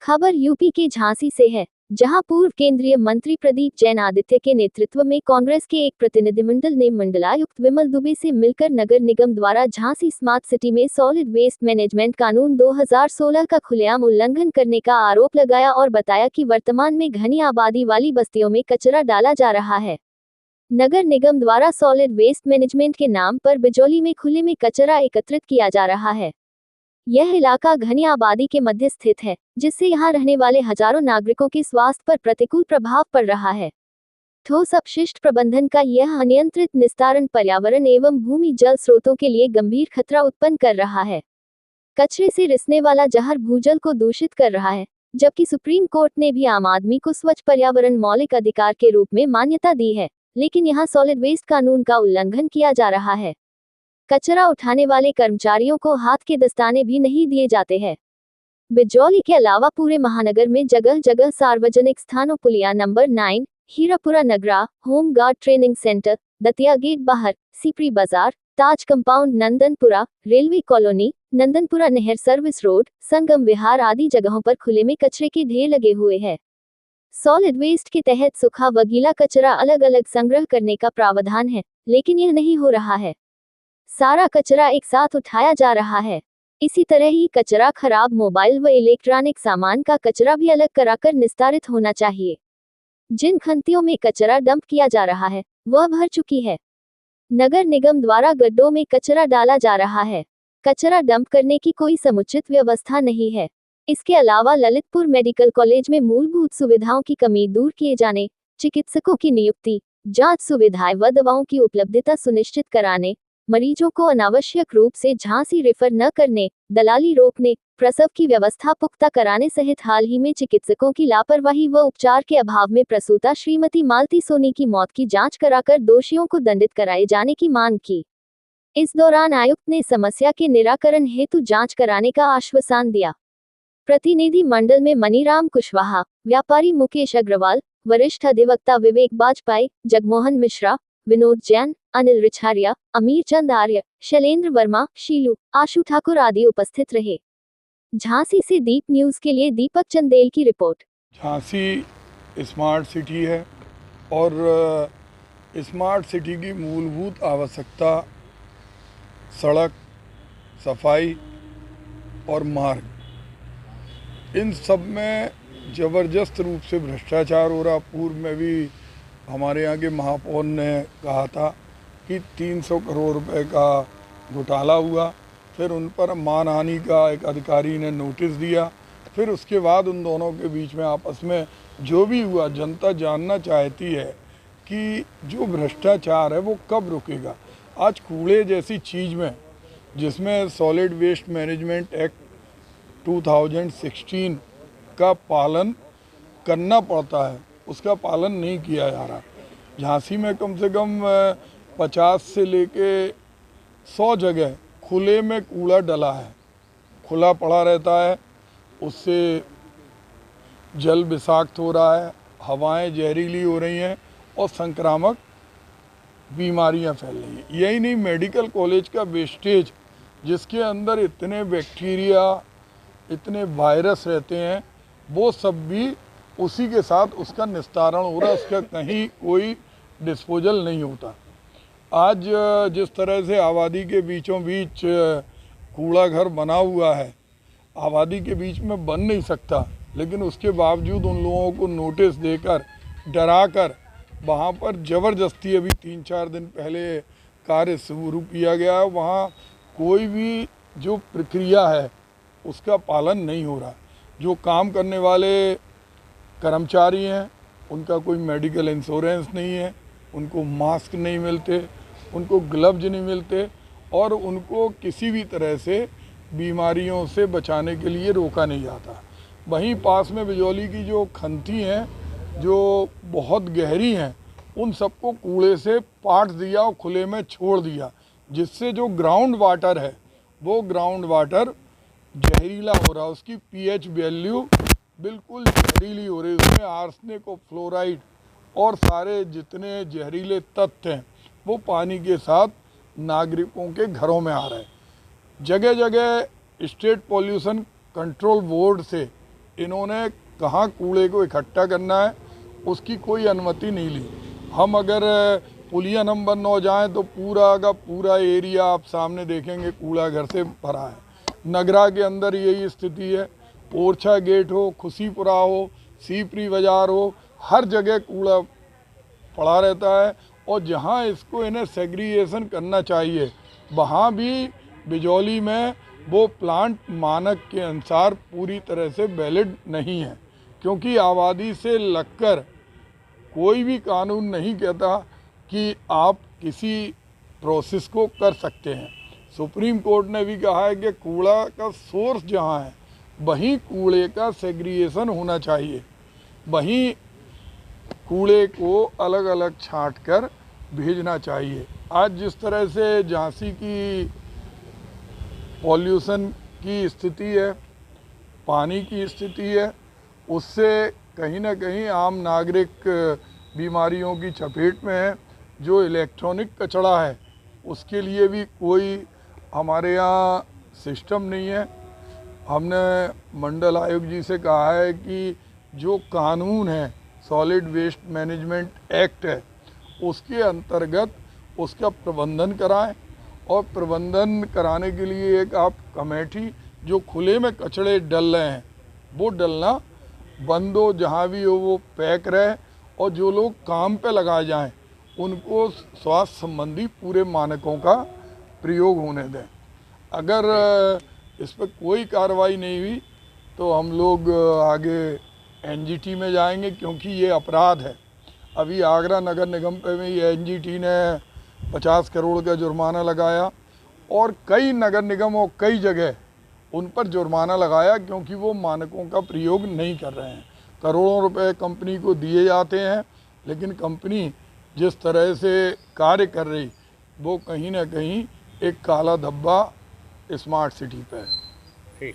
खबर यूपी के झांसी से है, जहां पूर्व केंद्रीय मंत्री प्रदीप जैन आदित्य के नेतृत्व में कांग्रेस के एक प्रतिनिधिमंडल ने मंडलायुक्त विमल दुबे से मिलकर नगर निगम द्वारा झांसी स्मार्ट सिटी में सॉलिड वेस्ट मैनेजमेंट कानून 2016 का खुलेआम उल्लंघन करने का आरोप लगाया और बताया कि वर्तमान में घनी आबादी वाली बस्तियों में कचरा डाला जा रहा है। नगर निगम द्वारा सॉलिड वेस्ट मैनेजमेंट के नाम पर बिजौली में खुले में कचरा एकत्रित किया जा रहा है। यह इलाका घनी आबादी के मध्य स्थित है, जिससे यहां रहने वाले हजारों नागरिकों के स्वास्थ्य पर प्रतिकूल प्रभाव पड़ रहा है। ठोस अपशिष्ट प्रबंधन का यह अनियंत्रित निस्तारण पर्यावरण एवं भूमि जल स्रोतों के लिए गंभीर खतरा उत्पन्न कर रहा है। कचरे से रिसने वाला जहर भूजल को दूषित कर रहा है, जबकि सुप्रीम कोर्ट ने भी आम आदमी को स्वच्छ पर्यावरण मौलिक अधिकार के रूप में मान्यता दी है, लेकिन यहाँ सॉलिड वेस्ट कानून का उल्लंघन किया जा रहा है। कचरा उठाने वाले कर्मचारियों को हाथ के दस्ताने भी नहीं दिए जाते हैं। बिजौली के अलावा पूरे महानगर में जगह जगह सार्वजनिक स्थानों पुलिया number 9, Hirapura Nagra, home guard training center, Datia gate बाहर, Sipri Bazar, Taj compound, Nandanpura, railway colony, Nandanpura नहर सर्विस रोड, संगम विहार आदि जगहों पर खुले में कचरे के ढेर लगे हुए हैं। सॉलिड वेस्ट के तहत सूखा व गीला कचरा अलग अलग संग्रह करने का प्रावधान है, लेकिन यह नहीं हो रहा है। सारा कचरा एक साथ उठाया जा रहा है। इसी तरह ही कचरा खराब मोबाइल व इलेक्ट्रॉनिक सामान का कचरा भी अलग कराकर निस्तारित होना चाहिए। जिन खंतियों में कचरा डंप किया जा रहा है, वह भर चुकी है। नगर निगम द्वारा गड्ढों में कचरा डाला जा रहा है। कचरा डंप करने की कोई समुचित व्यवस्था नहीं है। इसके अलावा ललितपुर मेडिकल कॉलेज में मूलभूत सुविधाओं की कमी दूर किए जाने, चिकित्सकों की नियुक्ति, जांच सुविधाएं व दवाओं की उपलब्धता सुनिश्चित कराने, मरीजों को अनावश्यक रूप से झांसी रेफर न करने, दलाली रोकने, प्रसव की व्यवस्था पुख्ता कराने सहित हाल ही में चिकित्सकों की लापरवाही व उपचार के अभाव में प्रसूता श्रीमती मालती सोनी की मौत की जांच कराकर दोषियों को दंडित कराए जाने की मांग की। इस दौरान आयुक्त ने समस्या के निराकरण हेतु जांच कराने का आश्वासन दिया। प्रतिनिधि मंडल में मनीराम कुशवाहा, व्यापारी मुकेश अग्रवाल, वरिष्ठ अधिवक्ता विवेक बाजपाई, जगमोहन मिश्रा, विनोद जैन, अनिल रिछारिया, अमीर चंद आर्य, शैलेंद्र वर्मा, शीलू, आशु ठाकुर आदि उपस्थित रहे। झांसी से दीप न्यूज के लिए दीपक चंदेल की रिपोर्ट। झांसी स्मार्ट सिटी है और स्मार्ट सिटी की मूलभूत आवश्यकता सड़क, सफाई और मार्ग, इन सब में ज़बरदस्त रूप से भ्रष्टाचार हो रहा। पूर्व में भी हमारे यहाँ के महापौर ने कहा था कि 300 करोड़ रुपए का घोटाला हुआ, फिर उन पर मानहानि का एक अधिकारी ने नोटिस दिया, फिर उसके बाद उन दोनों के बीच में आपस में जो भी हुआ, जनता जानना चाहती है कि जो भ्रष्टाचार है वो कब रुकेगा। आज कूड़े जैसी चीज़ में, जिसमें सॉलिड वेस्ट मैनेजमेंट एक्ट 2016 का पालन करना पड़ता है, उसका पालन नहीं किया जा रहा। झांसी में कम से कम 50 से लेके 100 जगह खुले में कूड़ा डला है, खुला पड़ा रहता है, उससे जल विषाक्त हो रहा है, हवाएं जहरीली हो रही हैं और संक्रामक बीमारियां फैल रही हैं। यही नहीं, मेडिकल कॉलेज का वेस्टेज, जिसके अंदर इतने बैक्टीरिया, इतने वायरस रहते हैं, वो सब भी उसी के साथ उसका निस्तारण हो रहा है, उसका कहीं कोई डिस्पोजल नहीं होता। आज जिस तरह से आबादी के बीचों बीच कूड़ा घर बना हुआ है, आबादी के बीच में बन नहीं सकता, लेकिन उसके बावजूद उन लोगों को नोटिस देकर, डराकर वहाँ पर ज़बरदस्ती, अभी 3-4 दिन पहले कार्य शुरू किया गया, वहाँ कोई भी जो प्रक्रिया है उसका पालन नहीं हो रहा। जो काम करने वाले कर्मचारी हैं, उनका कोई मेडिकल इंश्योरेंस नहीं है, उनको मास्क नहीं मिलते, उनको ग्लव्स नहीं मिलते और उनको किसी भी तरह से बीमारियों से बचाने के लिए रोका नहीं जाता। वहीं पास में बिजौली की जो खंती हैं, जो बहुत गहरी हैं, उन सबको कूड़े से पाट दिया और खुले में छोड़ दिया, जिससे जो ग्राउंड वाटर है वो ग्राउंड वाटर जहरीला हो रहा, उसकी पीएच वैल्यू बिल्कुल जहरीली हो रही, उसमें आर्सेनिक और फ्लोराइड और सारे जितने जहरीले तत्व हैं वो पानी के साथ नागरिकों के घरों में आ रहे हैं। जगह जगह स्टेट पॉल्यूशन कंट्रोल बोर्ड से इन्होंने कहाँ कूड़े को इकट्ठा करना है उसकी कोई अनुमति नहीं ली। हम अगर पुलिया नंबर 9 जाएं तो पूरा का पूरा एरिया आप सामने देखेंगे कूड़ा घर से भरा है। नगरा के अंदर यही स्थिति है। ओरछा गेट हो, खुशीपुरा हो, सीपरी बाज़ार हो, हर जगह कूड़ा पड़ा रहता है। और जहां इसको इन्हें सेग्रीगेशन करना चाहिए वहाँ भी बिजौली में वो प्लांट मानक के अनुसार पूरी तरह से वैलिड नहीं है, क्योंकि आबादी से लगकर कोई भी कानून नहीं कहता कि आप किसी प्रोसेस को कर सकते हैं। सुप्रीम कोर्ट ने भी कहा है कि कूड़ा का सोर्स जहाँ है वहीं कूड़े का सेग्रीगेशन होना चाहिए, वहीं कूड़े को अलग अलग छांट कर भेजना चाहिए। आज जिस तरह से झांसी की पॉल्यूशन की स्थिति है, पानी की स्थिति है, उससे कहीं ना कहीं आम नागरिक बीमारियों की चपेट में है। जो इलेक्ट्रॉनिक कचरा है उसके लिए भी कोई हमारे यहाँ सिस्टम नहीं है। हमने मंडल आयुक्त जी से कहा है कि जो कानून है सॉलिड वेस्ट मैनेजमेंट एक्ट है उसके अंतर्गत उसका प्रबंधन कराएं, और प्रबंधन कराने के लिए एक आप कमेटी जो खुले में कचड़े डल रहे हैं वो डलना बंद हो, जहाँ भी हो वो पैक रहे, और जो लोग काम पे लगाए जाएं उनको स्वास्थ्य संबंधी पूरे मानकों का प्रयोग होने दें। अगर इस पर कोई कार्रवाई नहीं हुई तो हम लोग आगे एनजीटी में जाएंगे, क्योंकि ये अपराध है। अभी आगरा नगर निगम पे भी एनजीटी ने 50 करोड़ का जुर्माना लगाया, और कई नगर निगम और कई जगह उन पर जुर्माना लगाया क्योंकि वो मानकों का प्रयोग नहीं कर रहे हैं। करोड़ों रुपए कंपनी को दिए जाते हैं, लेकिन कंपनी जिस तरह से कार्य कर रही वो कहीं ना कहीं एक काला धब्बा स्मार्ट सिटी पे है।